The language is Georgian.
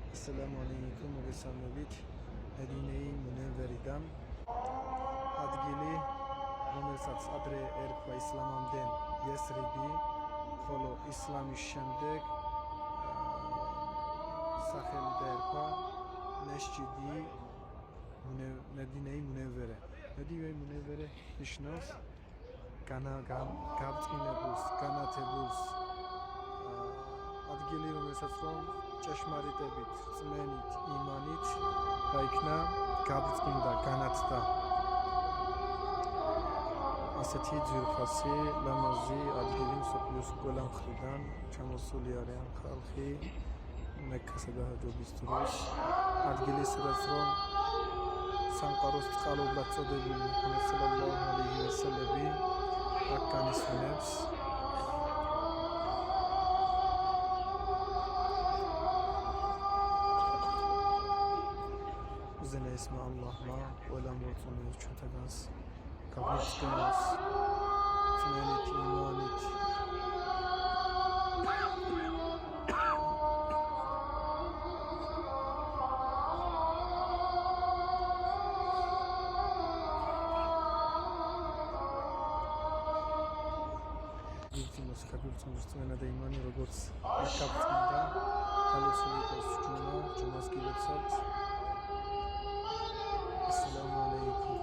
Assalamu alaikum მოგესალმებით მედინეი მუნევერიდან ადგილი რომელსაც ადრე ერქვა ისლამამდენ იესრიბი ხოლო ისლამის შემდეგ სახელი დაერქვა მესჯიდი მედინეი მუნევერე მედინეი მუნევერე ნიშნავს გაბრწყინებულს განათებულს ადგილი რომელსაც რომ ჭეშმარიტებით, წმენით, იმანით გაიქნა გაბრწყინდა, განათდა. ასეთი ძვირფასი, ლამაზი ადგილი მსოფლიოს ყველა მხრიდან ჩამოსული არიან ხალხი მექასა და ჰაჯობის დროს. ადგილი, სადაც რომ სამყაროს წყალობლად წოდებული მუჰამედ სალალლაჰუ ალაიჰი ვასალამი აქ განისვენებს. ზენესმა ალლაჰმა ყველა მორწმუნეს ჩვენთაგანს გაგვიწყენოს წმენით, იმანით იცინოს გაგვიწყენოს წმენა და იმანი როგორც აქ გაბრწყინდა ხალხური ჭუმას გილოცავთ. Assalamu alaikum.